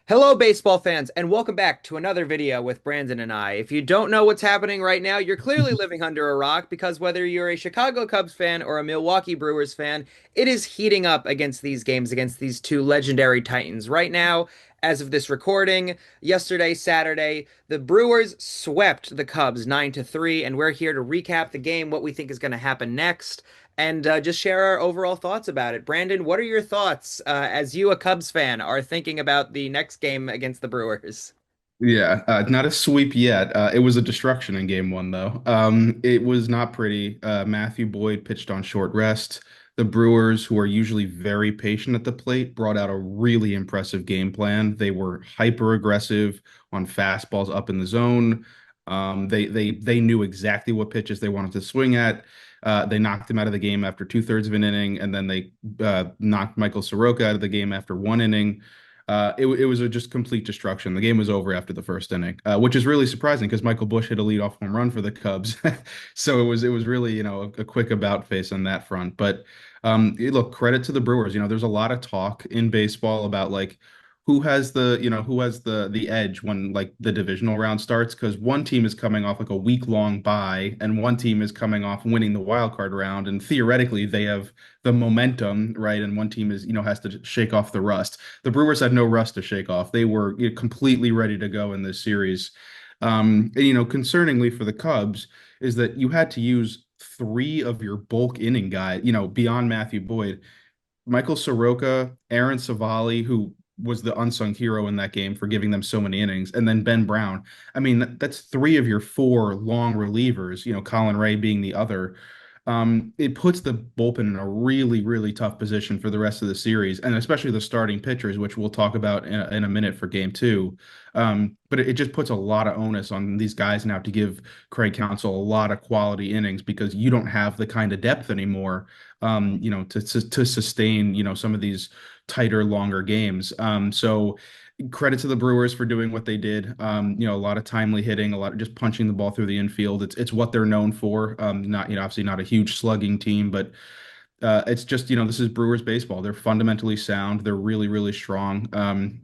Hello, baseball fans, and welcome back to another video with Brandon and I. If you don't know what's happening right now, you're clearly living under a rock because whether you're a Chicago Cubs fan or a Milwaukee Brewers fan, it is heating up against these games, against these two legendary Titans. Right now, as of this recording, yesterday, Saturday, the Brewers swept the Cubs 9-3, and we're here to recap the game, what we think is going to happen next, and just share our overall thoughts about it. Brandon, what are your thoughts as you, a Cubs fan, are thinking about the next game against the Brewers? Yeah, not a sweep yet. It was a destruction in game one, though. It was not pretty. Matthew Boyd pitched on short rest. The Brewers, who are usually very patient at the plate, brought out a really impressive game plan. They were hyper aggressive on fastballs up in the zone. They knew exactly what pitches they wanted to swing at. They knocked him out of the game after two-thirds of an inning, and then they knocked Michael Soroka out of the game after one inning. It was a just complete destruction. The game was over after the first inning, which is really surprising because Michael Busch hit a leadoff home run for the Cubs. So it was really, a quick about face on that front. But look, credit to the Brewers. There's a lot of talk in baseball about like who has the edge when like the divisional round starts, because one team is coming off like a week-long bye and one team is coming off winning the wild card round, and theoretically they have the momentum, right? And one team has to shake off the rust. The Brewers had no rust to shake off. They were completely ready to go in this series. And concerningly for the Cubs is that you had to use three of your bulk inning guys, beyond Matthew Boyd. Michael Soroka, Aaron Savali, who was the unsung hero in that game for giving them so many innings, and then Ben Brown. I mean, that's three of your four long relievers, Colin Ray being the other. It puts the bullpen in a really, really tough position for the rest of the series, and especially the starting pitchers, which we'll talk about in a minute for game two. But it just puts a lot of onus on these guys now to give Craig Counsell a lot of quality innings because you don't have the kind of depth anymore, to sustain, some of these tighter, longer games. So credit to the Brewers for doing what they did. A lot of timely hitting, a lot of just punching the ball through the infield. It's what they're known for. Not, obviously not a huge slugging team, but it's just, this is Brewers baseball. They're fundamentally sound. They're really, really strong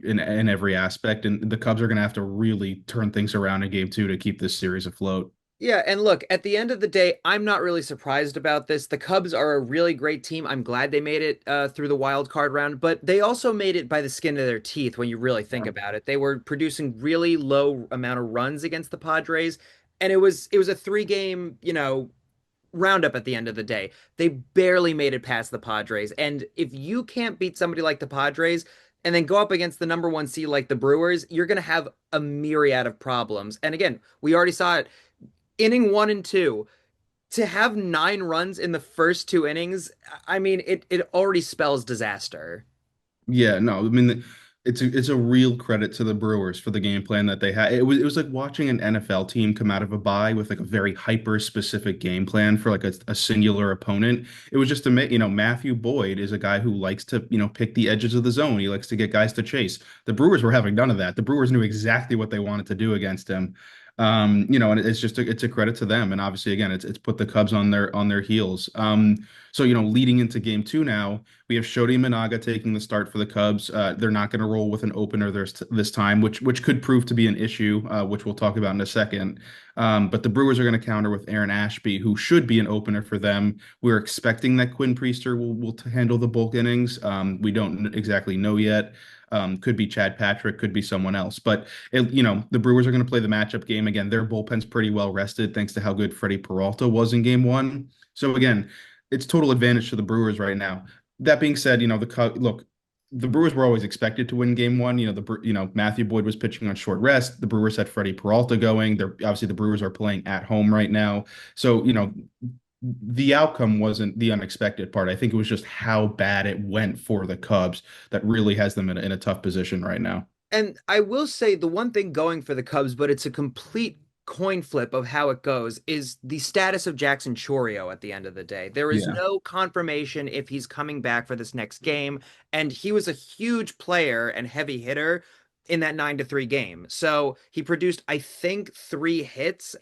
in every aspect. And the Cubs are going to have to really turn things around in game two to keep this series afloat. Yeah, and look, at the end of the day, I'm not really surprised about this. The Cubs are a really great team. I'm glad they made it through the wild card round, but they also made it by the skin of their teeth when you really think about it. They were producing really low amount of runs against the Padres, and it was a three-game, roundup at the end of the day. They barely made it past the Padres. And if you can't beat somebody like the Padres and then go up against the number one seed like the Brewers, you're going to have a myriad of problems. And again, we already saw it inning one and two. To have 9 runs in the first 2 innings, I mean, it already spells disaster. Yeah, no, I mean it's a real credit to the Brewers for the game plan that they had. It was like watching an NFL team come out of a bye with like a very hyper specific game plan for like a singular opponent. It was just Matthew Boyd is a guy who likes to, pick the edges of the zone. He likes to get guys to chase. The Brewers were having none of that. The Brewers knew exactly what they wanted to do against him. And it's a credit to them. And obviously, again, it's put the Cubs on their heels. So, leading into game two now, we have Shodi Minaga taking the start for the Cubs. They're not going to roll with an opener this time, which could prove to be an issue, which we'll talk about in a second. But the Brewers are going to counter with Aaron Ashby, who should be an opener for them. We're expecting that Quinn Priester will handle the bulk innings. We don't exactly know yet. Could be Chad Patrick, could be someone else. But the Brewers are going to play the matchup game again. Their bullpen's pretty well rested, thanks to how good Freddie Peralta was in game one. So again, it's total advantage to the Brewers right now. That being said, look, the Brewers were always expected to win game one. Matthew Boyd was pitching on short rest. The Brewers had Freddie Peralta going. They're obviously the Brewers are playing at home right now. So, the outcome wasn't the unexpected part. I think it was just how bad it went for the Cubs that really has them in a tough position right now. And I will say the one thing going for the Cubs, but it's a complete coin flip of how it goes, is the status of Jackson Chorio at the end of the day. There is Yeah. no confirmation if he's coming back for this next game, and he was a huge player and heavy hitter in that 9-3 game. So he produced, I think, 3 hits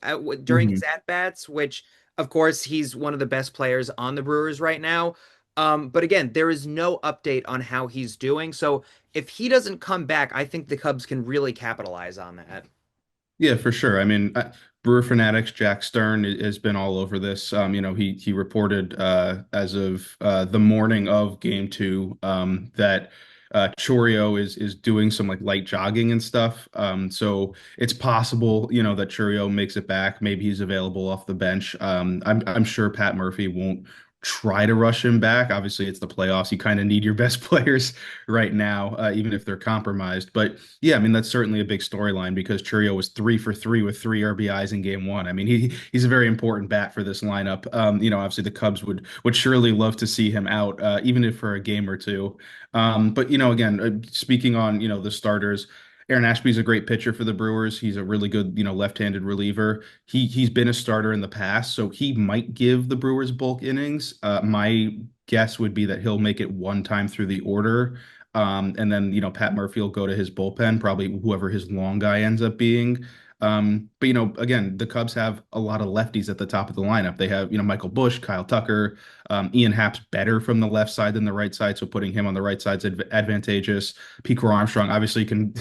during his Mhm. at bats, which, of course, he's one of the best players on the Brewers right now. But again, there is no update on how he's doing. So if he doesn't come back, I think the Cubs can really capitalize on that. Yeah, for sure. I mean, Brewer Fanatics, Jack Stern has been all over this. He reported as of the morning of Game Two that Chourio is doing some like light jogging and stuff. So it's possible, that Chourio makes it back. Maybe he's available off the bench. I'm sure Pat Murphy won't try to rush him back. Obviously, it's the playoffs. You kind of need your best players right now, even if they're compromised. But yeah, I mean that's certainly a big storyline because Churio was 3 for 3 with 3 RBIs in Game One. I mean he's a very important bat for this lineup. Obviously the Cubs would surely love to see him out, even if for a game or two. But again, speaking on the starters. Aaron Ashby's a great pitcher for the Brewers. He's a really good, left-handed reliever. He's been a starter in the past, so he might give the Brewers bulk innings. My guess would be that he'll make it one time through the order. And then, Pat Murphy will go to his bullpen, probably whoever his long guy ends up being. But, again, the Cubs have a lot of lefties at the top of the lineup. They have, Michael Busch, Kyle Tucker, Ian Happ's better from the left side than the right side. So putting him on the right side's advantageous. Pico Armstrong obviously can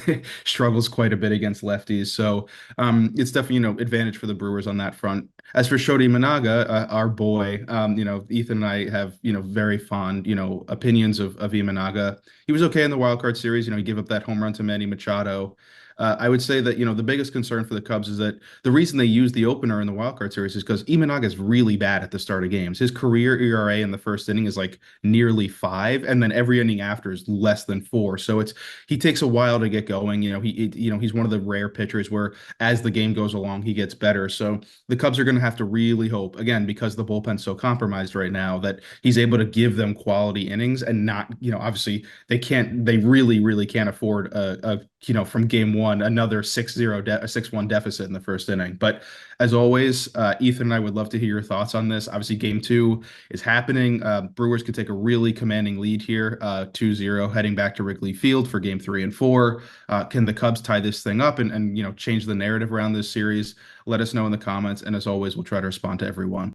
struggles quite a bit against lefties. So it's definitely, advantage for the Brewers on that front. As for Shodi Managa, our boy, Ethan and I have, very fond, opinions of Imanaga. He was okay in the wild card series. He gave up that home run to Manny Machado. I would say that, the biggest concern for the Cubs is that the reason they use the opener in the wild card series is because Imanaga is really bad at the start of games. His career ERA in the first inning is like nearly 5, and then every inning after is less than 4. So he takes a while to get going. He's one of the rare pitchers where as the game goes along, he gets better. So the Cubs are going to have to really hope, again, because the bullpen's so compromised right now, that he's able to give them quality innings and not, obviously they really, really can't afford from game one, another 6-1 deficit in the first inning. But as always, Ethan and I would love to hear your thoughts on this. Obviously, game two is happening. Brewers could take a really commanding lead here, 2-0, heading back to Wrigley Field for game 3 and 4. Can the Cubs tie this thing up and change the narrative around this series? Let us know in the comments. And as always, we'll try to respond to everyone.